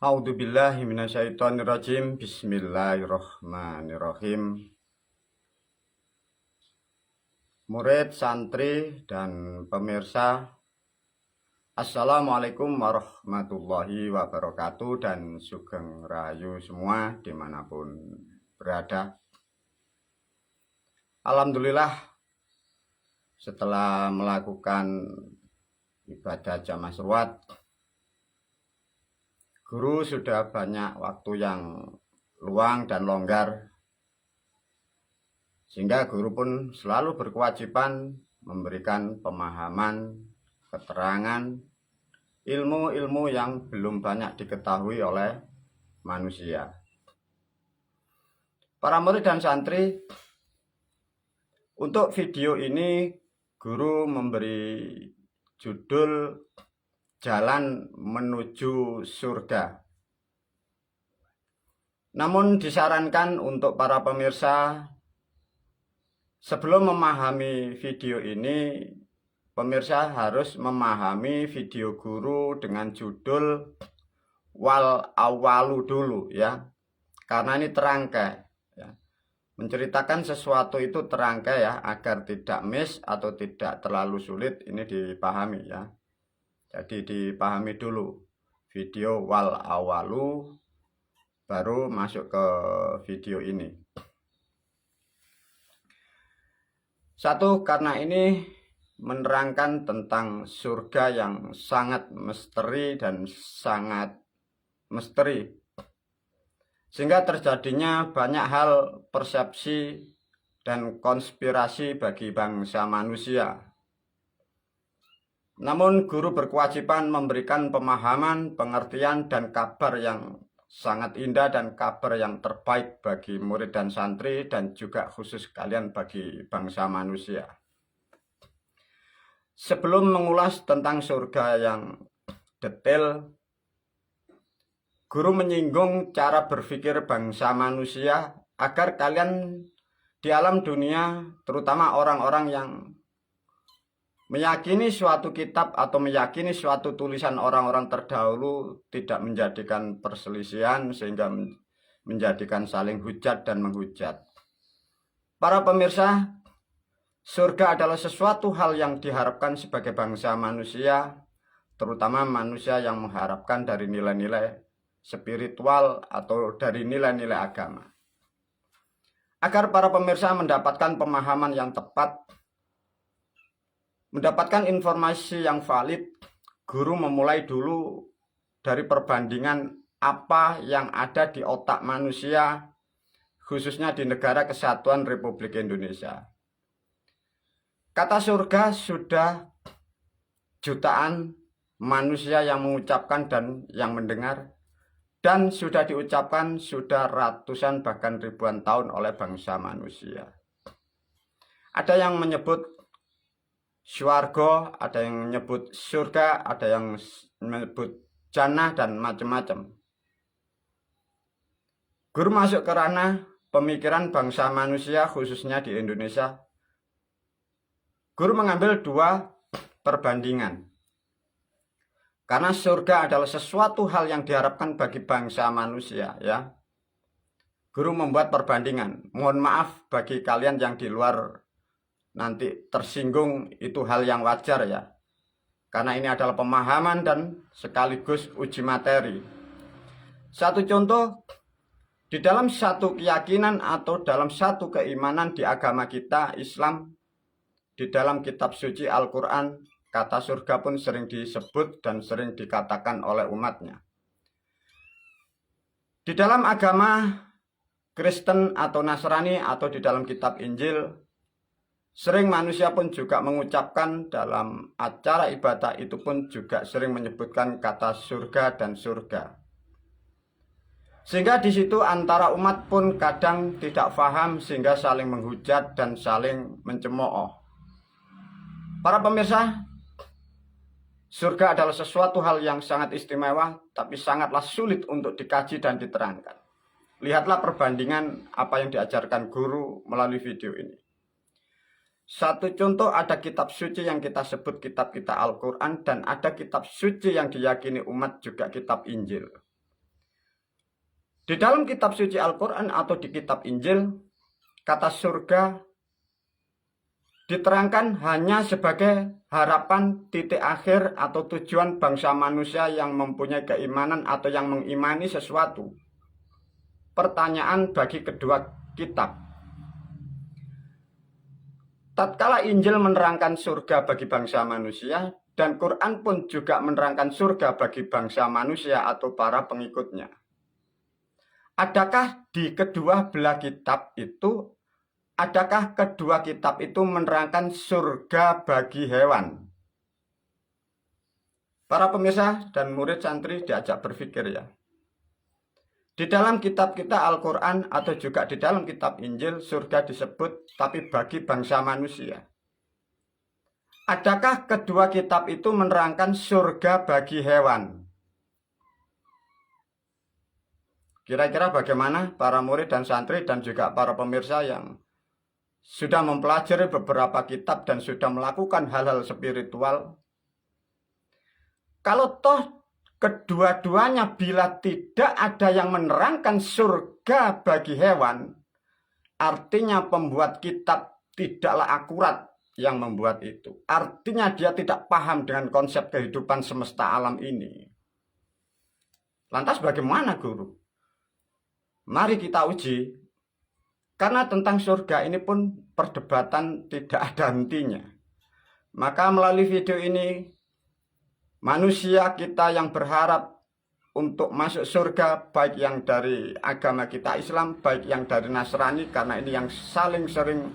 A'udzubillahi minasyaitonirrajim. Bismillahirrahmanirrahim. Murid, santri, dan pemirsa, Assalamualaikum warahmatullahi wabarakatuh, dan sugeng rahayu semua dimanapun berada. Alhamdulillah, setelah melakukan ibadah jamaah syurwat, guru sudah banyak waktu yang luang dan longgar, sehingga guru pun selalu berkewajiban memberikan pemahaman, keterangan, ilmu-ilmu yang belum banyak diketahui oleh manusia. Para murid dan santri, untuk video ini guru memberi judul Jalan Menuju Surga. Namun disarankan untuk para pemirsa, sebelum memahami video ini, pemirsa harus memahami video guru dengan judul Wal Awalu dulu ya. Karena ini terangkai ya. Menceritakan sesuatu itu terangkai ya, agar tidak miss atau tidak terlalu sulit ini dipahami ya. Jadi dipahami dulu video Wal Awalu, baru masuk ke video ini. Satu, karena ini menerangkan tentang surga yang sangat misteri dan sangat misteri, sehingga terjadinya banyak hal persepsi dan konspirasi bagi bangsa manusia. Namun guru berkewajiban memberikan pemahaman, pengertian, dan kabar yang sangat indah dan kabar yang terbaik bagi murid dan santri, dan juga khusus kalian bagi bangsa manusia. Sebelum mengulas tentang surga yang detail, guru menyinggung cara berpikir bangsa manusia agar kalian di alam dunia, terutama orang-orang yang meyakini suatu kitab atau meyakini suatu tulisan orang-orang terdahulu, tidak menjadikan perselisihan sehingga menjadikan saling hujat dan menghujat. Para pemirsa, surga adalah sesuatu hal yang diharapkan sebagai bangsa manusia, terutama manusia yang mengharapkan dari nilai-nilai spiritual atau dari nilai-nilai agama. Agar para pemirsa mendapatkan pemahaman yang tepat, mendapatkan informasi yang valid, guru memulai dulu dari perbandingan apa yang ada di otak manusia, khususnya di negara Kesatuan Republik Indonesia. Kata surga sudah jutaan manusia yang mengucapkan dan yang mendengar, dan sudah diucapkan sudah ratusan bahkan ribuan tahun oleh bangsa manusia. Ada yang menyebut sywarga, ada yang menyebut surga, ada yang menyebut jannah, dan macam-macam. Guru masuk ke ranah pemikiran bangsa manusia, khususnya di Indonesia. Guru mengambil dua perbandingan. Karena surga adalah sesuatu hal yang diharapkan bagi bangsa manusia ya. Guru membuat perbandingan. Mohon maaf bagi kalian yang di luar nanti tersinggung, itu hal yang wajar ya. Karena ini adalah pemahaman dan sekaligus uji materi. Satu contoh, di dalam satu keyakinan atau dalam satu keimanan di agama kita Islam, di dalam kitab suci Al-Quran, kata surga pun sering disebut dan sering dikatakan oleh umatnya. Di dalam agama Kristen atau Nasrani atau di dalam kitab Injil, sering manusia pun juga mengucapkan dalam acara ibadah itu pun juga sering menyebutkan kata surga dan surga. Sehingga di situ antara umat pun kadang tidak paham sehingga saling menghujat dan saling mencemooh. Para pemirsa, surga adalah sesuatu hal yang sangat istimewa, tapi sangatlah sulit untuk dikaji dan diterangkan. Lihatlah perbandingan apa yang diajarkan guru melalui video ini. Satu contoh, ada kitab suci yang kita sebut kitab kita Al-Quran, dan ada kitab suci yang diyakini umat juga kitab Injil. Di dalam kitab suci Al-Quran atau di kitab Injil, kata surga diterangkan hanya sebagai harapan titik akhir atau tujuan bangsa manusia yang mempunyai keimanan atau yang mengimani sesuatu. Pertanyaan bagi kedua kitab. Tatkala Injil menerangkan surga bagi bangsa manusia, dan Quran pun juga menerangkan surga bagi bangsa manusia atau para pengikutnya. Adakah di kedua belah kitab itu, adakah kedua kitab itu menerangkan surga bagi hewan? Para pemirsa dan murid santri diajak berpikir ya. Di dalam kitab kita Al-Quran atau juga di dalam kitab Injil, surga disebut tapi bagi bangsa manusia. Adakah kedua kitab itu menerangkan surga bagi hewan? Kira-kira bagaimana para murid dan santri dan juga para pemirsa yang sudah mempelajari beberapa kitab dan sudah melakukan hal-hal spiritual? Kalau toh kedua-duanya bila tidak ada yang menerangkan surga bagi hewan, artinya pembuat kitab tidaklah akurat yang membuat itu. Artinya dia tidak paham dengan konsep kehidupan semesta alam ini. Lantas bagaimana guru? Mari kita uji. Karena tentang surga ini pun perdebatan tidak ada hentinya. Maka melalui video ini, manusia kita yang berharap untuk masuk surga, baik yang dari agama kita Islam, baik yang dari Nasrani, karena ini yang saling sering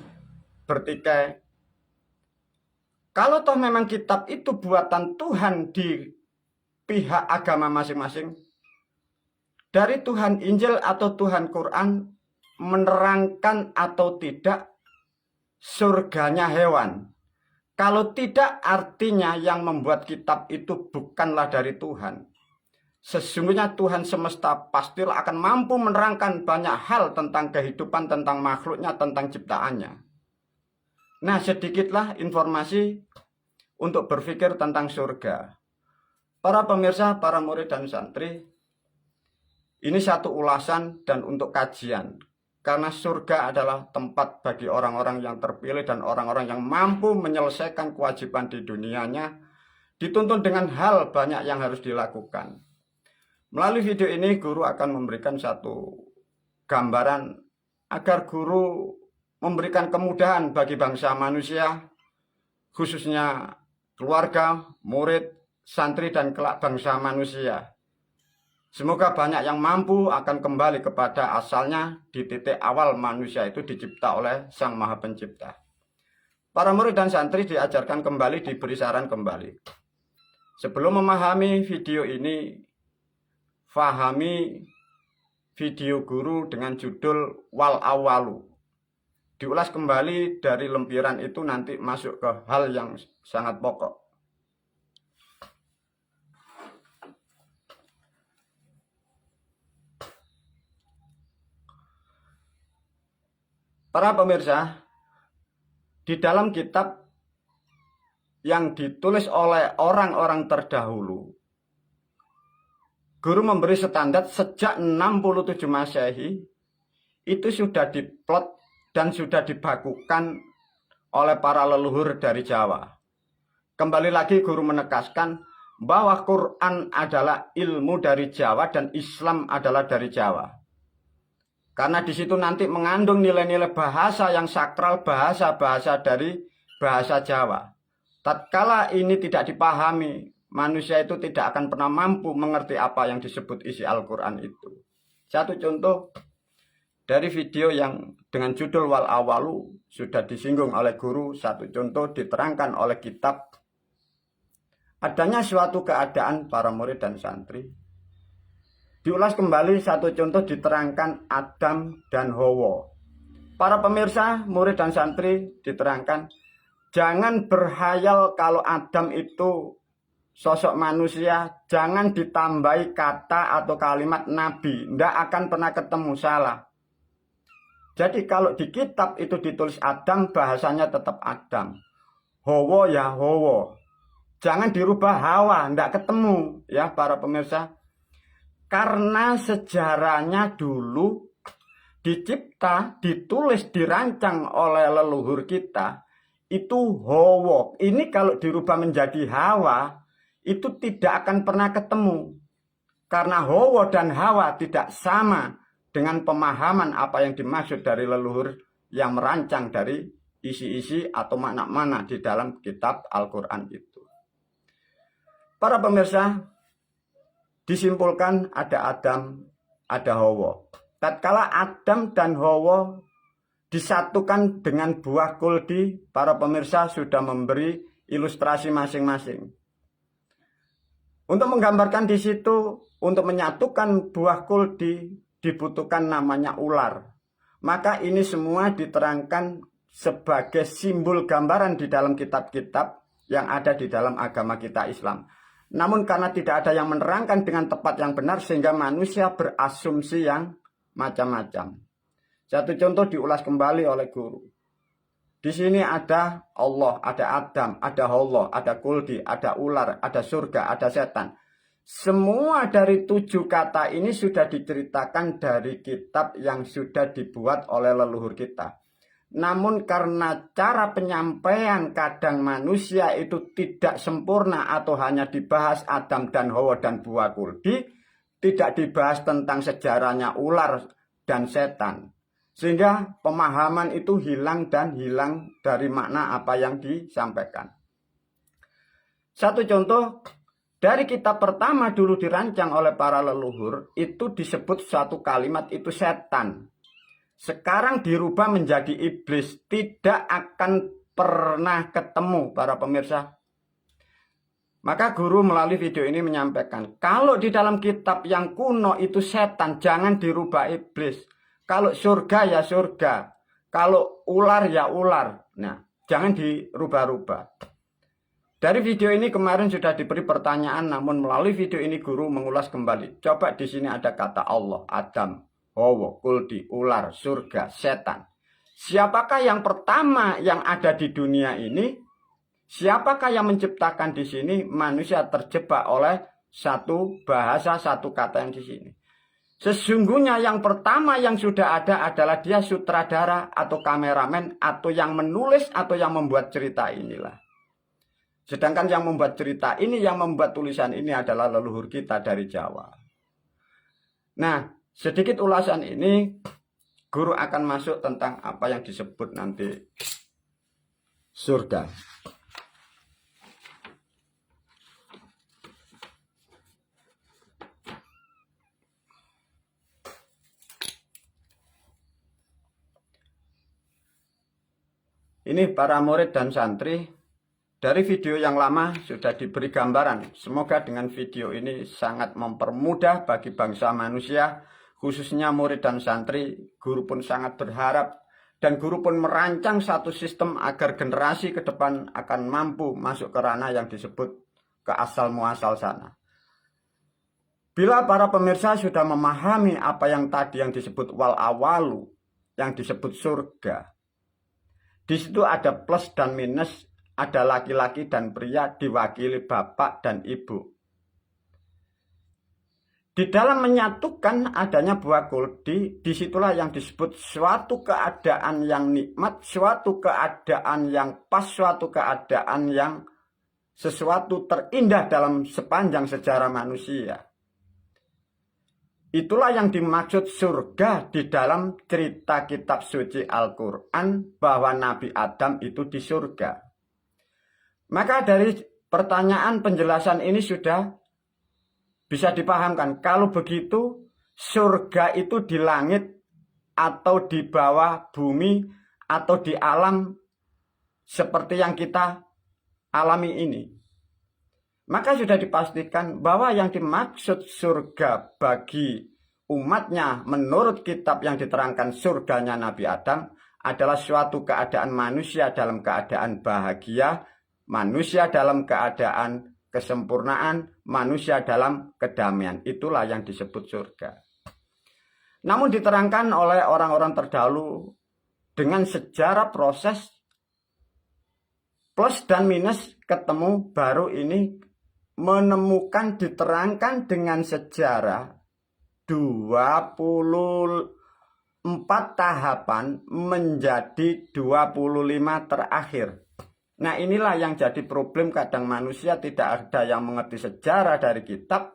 bertikai. Kalau toh memang kitab itu buatan Tuhan di pihak agama masing-masing, dari Tuhan Injil atau Tuhan Quran menerangkan atau tidak surganya hewan. Kalau tidak, artinya yang membuat kitab itu bukanlah dari Tuhan. Sesungguhnya Tuhan semesta pastilah akan mampu menerangkan banyak hal tentang kehidupan, tentang makhluknya, tentang ciptaannya. Nah, sedikitlah informasi untuk berpikir tentang surga. Para pemirsa, para murid dan santri, ini satu ulasan dan untuk kajian. Karena surga adalah tempat bagi orang-orang yang terpilih dan orang-orang yang mampu menyelesaikan kewajiban di dunianya, dituntun dengan hal banyak yang harus dilakukan. Melalui video ini, guru akan memberikan satu gambaran agar guru memberikan kemudahan bagi bangsa manusia, khususnya keluarga, murid, santri, dan kelak bangsa manusia. Semoga banyak yang mampu akan kembali kepada asalnya di titik awal manusia itu dicipta oleh Sang Maha Pencipta. Para murid dan santri diajarkan kembali, diberi saran kembali. Sebelum memahami video ini, fahami video guru dengan judul Wal Awalu. Diulas kembali dari lempiran itu nanti masuk ke hal yang sangat pokok. Para pemirsa, di dalam kitab yang ditulis oleh orang-orang terdahulu, guru memberi standar sejak 67 Masehi, itu sudah diplot dan sudah dibakukan oleh para leluhur dari Jawa. Kembali lagi guru menegaskan bahwa Quran adalah ilmu dari Jawa dan Islam adalah dari Jawa. Karena di situ nanti mengandung nilai-nilai bahasa yang sakral, bahasa-bahasa dari bahasa Jawa. Tatkala ini tidak dipahami, manusia itu tidak akan pernah mampu mengerti apa yang disebut isi Al-Quran itu. Satu contoh dari video yang dengan judul Wal Awalu sudah disinggung oleh guru. Satu contoh diterangkan oleh kitab. Adanya suatu keadaan para murid dan santri. Diulas kembali satu contoh diterangkan Adam dan Hawa. Para pemirsa, murid dan santri diterangkan, jangan berhayal kalau Adam itu sosok manusia, jangan ditambahi kata atau kalimat nabi, tidak akan pernah ketemu, salah. Jadi kalau di kitab itu ditulis Adam, bahasanya tetap Adam. Hawa ya Hawa. Jangan dirubah Hawa, tidak ketemu ya para pemirsa. Karena sejarahnya dulu dicipta, ditulis, dirancang oleh leluhur kita, itu Hawa. Ini kalau dirubah menjadi Hawa, itu tidak akan pernah ketemu. Karena Hawa dan Hawa tidak sama dengan pemahaman apa yang dimaksud dari leluhur yang merancang dari isi-isi atau makna-makna di dalam kitab Al-Quran itu. Para pemirsa, disimpulkan ada Adam, ada Hawa. Tatkala Adam dan Hawa disatukan dengan buah kuldi, para pemirsa sudah memberi ilustrasi masing-masing. Untuk menggambarkan di situ, untuk menyatukan buah kuldi dibutuhkan namanya ular. Maka ini semua diterangkan sebagai simbol gambaran di dalam kitab-kitab yang ada di dalam agama kita Islam. Namun karena tidak ada yang menerangkan dengan tepat yang benar sehingga manusia berasumsi yang macam-macam. Satu contoh diulas kembali oleh guru. Di sini ada Allah, ada Adam, ada Hawa, ada kuldi, ada ular, ada surga, ada setan. Semua dari 7 kata ini sudah diceritakan dari kitab yang sudah dibuat oleh leluhur kita. Namun karena cara penyampaian kadang manusia itu tidak sempurna atau hanya dibahas Adam dan Hawa dan buah kuldi, tidak dibahas tentang sejarahnya ular dan setan. Sehingga pemahaman itu hilang dan hilang dari makna apa yang disampaikan. Satu contoh, dari kitab pertama dulu dirancang oleh para leluhur, itu disebut suatu kalimat itu setan. Sekarang dirubah menjadi iblis, tidak akan pernah ketemu para pemirsa. Maka guru melalui video ini menyampaikan, kalau di dalam kitab yang kuno itu setan, jangan dirubah iblis. Kalau surga ya surga, kalau ular ya ular. Nah, jangan dirubah-rubah. Dari video ini kemarin sudah diberi pertanyaan, namun melalui video ini guru mengulas kembali. Coba di sini ada kata Allah, Adam, Hawa, kuldi, ular, surga, setan. Siapakah yang pertama yang ada di dunia ini? Siapakah yang menciptakan di sini? Manusia terjebak oleh satu bahasa, satu kata yang di sini. Sesungguhnya yang pertama yang sudah ada adalah dia sutradara atau kameramen atau yang menulis atau yang membuat cerita inilah. Sedangkan yang membuat cerita ini, yang membuat tulisan ini adalah leluhur kita dari Jawa. Nah, sedikit ulasan ini, guru akan masuk tentang apa yang disebut nanti surga. Ini para murid dan santri, dari video yang lama sudah diberi gambaran. Semoga dengan video ini sangat mempermudah bagi bangsa manusia, khususnya murid dan santri. Guru pun sangat berharap dan guru pun merancang satu sistem agar generasi ke depan akan mampu masuk ke ranah yang disebut ke asal muasal sana. Bila para pemirsa sudah memahami apa yang tadi yang disebut wal awalu, yang disebut surga, di situ ada plus dan minus, ada laki-laki dan pria diwakili bapak dan ibu. Di dalam menyatukan adanya buah kuldi, disitulah yang disebut suatu keadaan yang nikmat, suatu keadaan yang pas, suatu keadaan yang sesuatu terindah dalam sepanjang sejarah manusia. Itulah yang dimaksud surga di dalam cerita kitab suci Al-Quran bahwa Nabi Adam itu di surga. Maka dari pertanyaan penjelasan ini sudah bisa dipahamkan. Kalau begitu surga itu di langit atau di bawah bumi atau di alam seperti yang kita alami ini. Maka sudah dipastikan bahwa yang dimaksud surga bagi umatnya menurut kitab yang diterangkan surganya Nabi Adam adalah suatu keadaan manusia dalam keadaan bahagia, manusia dalam keadaan kesempurnaan, manusia dalam kedamaian. Itulah yang disebut surga. Namun diterangkan oleh orang-orang terdahulu dengan sejarah proses plus dan minus ketemu baru ini menemukan diterangkan dengan sejarah 24 tahapan menjadi 25 terakhir. Nah, inilah yang jadi problem kadang manusia tidak ada yang mengerti sejarah dari kitab.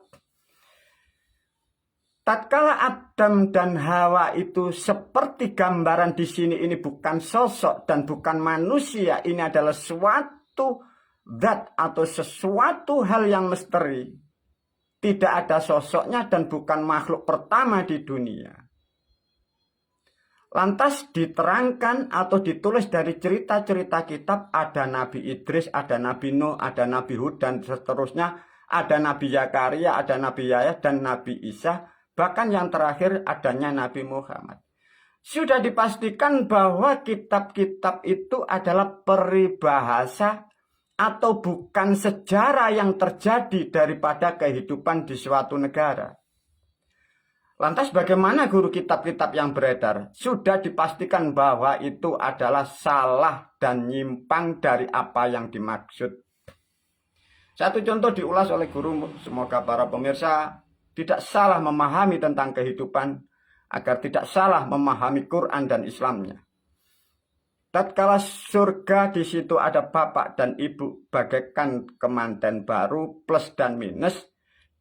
Tatkala Adam dan Hawa itu seperti gambaran di sini, ini bukan sosok dan bukan manusia, ini adalah suatu zat atau sesuatu hal yang misteri. Tidak ada sosoknya dan bukan makhluk pertama di dunia. Lantas diterangkan atau ditulis dari cerita-cerita kitab, ada Nabi Idris, ada Nabi Nuh, ada Nabi Hud, dan seterusnya. Ada Nabi Zakaria, ada Nabi Yahya, dan Nabi Isa. Bahkan yang terakhir adanya Nabi Muhammad. Sudah dipastikan bahwa kitab-kitab itu adalah peribahasa atau bukan sejarah yang terjadi daripada kehidupan di suatu negara. Lantas bagaimana guru kitab-kitab yang beredar? Sudah dipastikan bahwa itu adalah salah dan nyimpang dari apa yang dimaksud. Satu contoh diulas oleh guru, semoga para pemirsa tidak salah memahami tentang kehidupan, agar tidak salah memahami Quran dan Islamnya. Tatkala surga di situ ada bapak dan ibu bagaikan kemanten baru plus dan minus,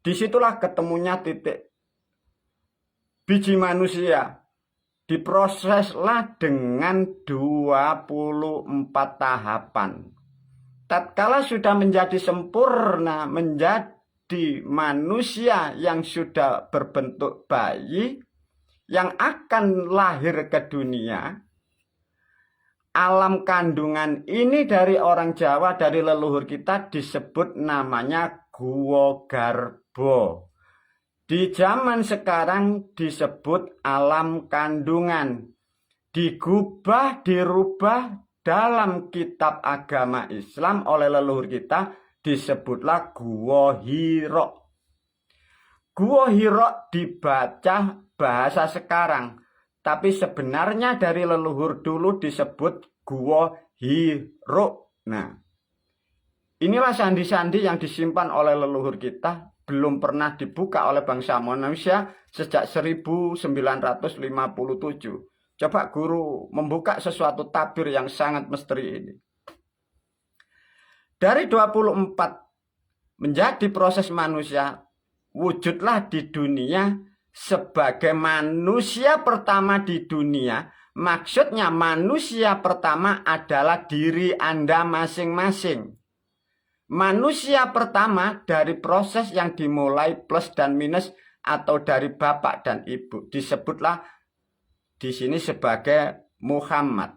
disitulah ketemunya titik biji manusia. Diproseslah dengan 24 tahapan. Tatkala sudah menjadi sempurna, menjadi manusia yang sudah berbentuk bayi, yang akan lahir ke dunia, alam kandungan ini dari orang Jawa, dari leluhur kita disebut namanya Guwa Garba. Di zaman sekarang disebut alam kandungan. Digubah, dirubah dalam kitab agama Islam oleh leluhur kita disebutlah Guwa Hira. Guwa Hira dibaca bahasa sekarang, tapi sebenarnya dari leluhur dulu disebut Guwa Hira. Nah, inilah sandi-sandi yang disimpan oleh leluhur kita, belum pernah dibuka oleh bangsa manusia sejak 1957. Coba guru membuka sesuatu tabir yang sangat misteri ini. Dari 24 menjadi proses manusia, wujudlah di dunia sebagai manusia pertama di dunia. Maksudnya manusia pertama adalah diri Anda masing-masing. Manusia pertama dari proses yang dimulai plus dan minus atau dari bapak dan ibu disebutlah di sini sebagai Muhammad.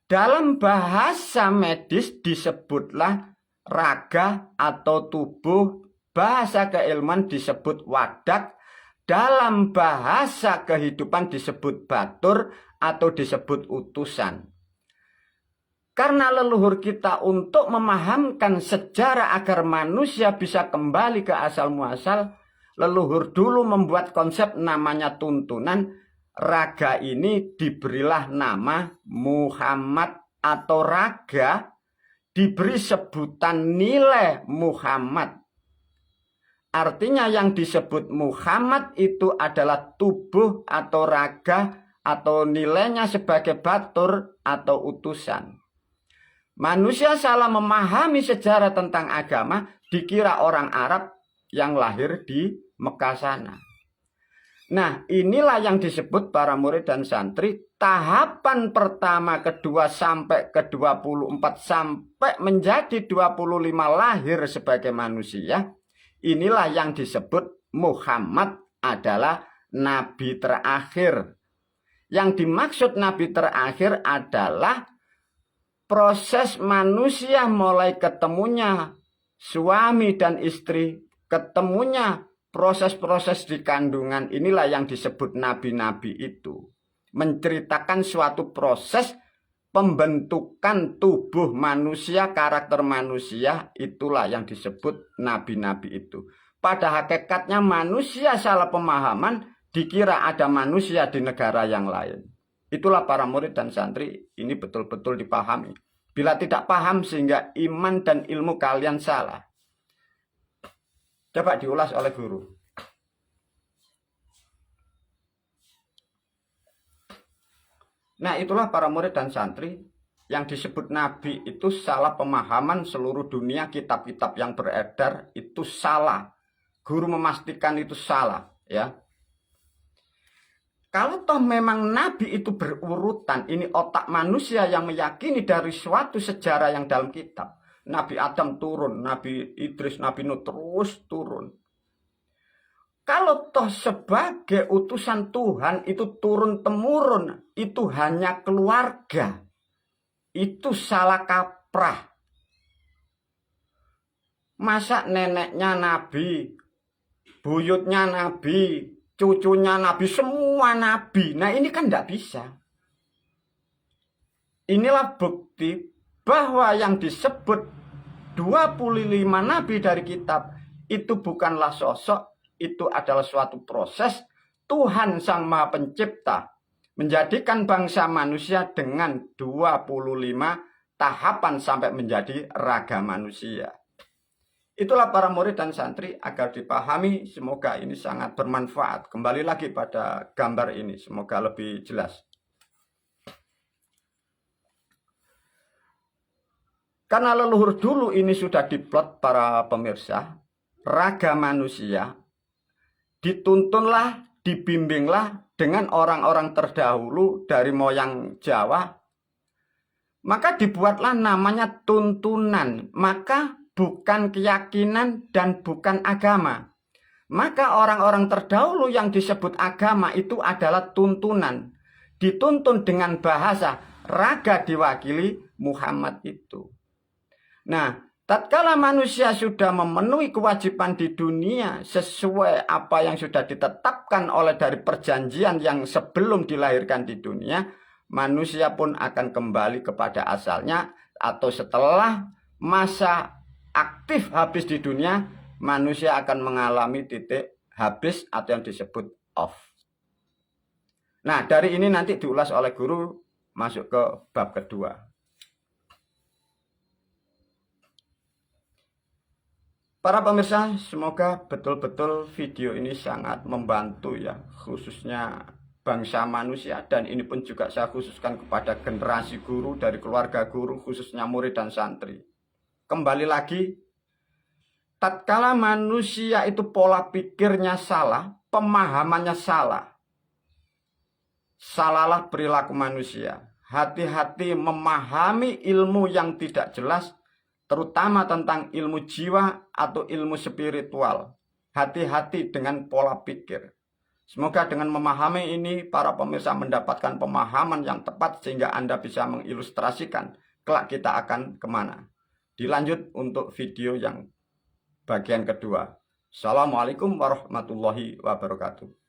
Dalam bahasa medis disebutlah raga atau tubuh, bahasa keilmuan disebut wadak, dalam bahasa kehidupan disebut batur atau disebut utusan. Karena leluhur kita untuk memahamkan sejarah agar manusia bisa kembali ke asal muasal, leluhur dulu membuat konsep namanya tuntunan. Raga ini diberilah nama Muhammad atau raga diberi sebutan nilai Muhammad. Artinya yang disebut Muhammad itu adalah tubuh atau raga atau nilainya sebagai batur atau utusan. Manusia salah memahami sejarah tentang agama, dikira orang Arab yang lahir di Mekah sana. Nah, inilah yang disebut para murid dan santri, tahapan pertama, kedua, sampai ke 24, sampai menjadi 25 lahir sebagai manusia. Inilah yang disebut Muhammad adalah nabi terakhir. Yang dimaksud nabi terakhir adalah proses manusia mulai ketemunya suami dan istri, ketemunya proses-proses di kandungan, inilah yang disebut nabi-nabi itu. Menceritakan suatu proses pembentukan tubuh manusia, karakter manusia, itulah yang disebut nabi-nabi itu. Pada hakikatnya manusia salah pemahaman, dikira ada manusia di negara yang lain. Itulah para murid dan santri, ini betul-betul dipahami. Bila tidak paham sehingga iman dan ilmu kalian salah. Coba diulas oleh guru. Karena itulah para murid dan santri, yang disebut nabi itu salah pemahaman seluruh dunia. Kitab-kitab yang beredar itu salah. Guru memastikan itu salah, ya. Kalau toh memang nabi itu berurutan, ini otak manusia yang meyakini dari suatu sejarah yang dalam kitab. Nabi Adam turun, Nabi Idris, Nabi Nuh terus turun. Kalau toh sebagai utusan Tuhan itu turun-temurun, itu hanya keluarga. Itu salah kaprah. Masa neneknya Nabi, buyutnya Nabi, cucunya Nabi, semua Nabi. Nah ini kan tidak bisa. Inilah bukti bahwa yang disebut 25 Nabi dari kitab itu bukanlah sosok. Itu adalah suatu proses Tuhan Sang Maha Pencipta menjadikan bangsa manusia dengan 25 tahapan sampai menjadi raga manusia. Itulah para murid dan santri agar dipahami, semoga ini sangat bermanfaat. Kembali lagi pada gambar ini, semoga lebih jelas. Karena leluhur dulu ini sudah diplot para pemirsa, raga manusia dituntunlah, dibimbinglah dengan orang-orang terdahulu dari moyang Jawa. Maka dibuatlah namanya tuntunan. Maka bukan keyakinan dan bukan agama. Maka orang-orang terdahulu yang disebut agama itu adalah tuntunan. Dituntun dengan bahasa, raga diwakili Muhammad itu. Nah, tatkala manusia sudah memenuhi kewajiban di dunia sesuai apa yang sudah ditetapkan oleh dari perjanjian yang sebelum dilahirkan di dunia, manusia pun akan kembali kepada asalnya, atau setelah masa aktif habis di dunia, manusia akan mengalami titik habis atau yang disebut off. Nah, dari ini nanti diulas oleh guru masuk ke bab kedua. Para pemirsa, semoga betul-betul video ini sangat membantu ya, khususnya bangsa manusia. Dan ini pun juga saya khususkan kepada generasi guru dari keluarga guru, khususnya murid dan santri. Kembali lagi, tatkala manusia itu pola pikirnya salah, pemahamannya salah, salahlah perilaku manusia. Hati-hati memahami ilmu yang tidak jelas, terutama tentang ilmu jiwa atau ilmu spiritual. Hati-hati dengan pola pikir. Semoga dengan memahami ini, para pemirsa mendapatkan pemahaman yang tepat sehingga Anda bisa mengilustrasikan kelak kita akan kemana. Dilanjut untuk video yang bagian kedua. Assalamualaikum warahmatullahi wabarakatuh.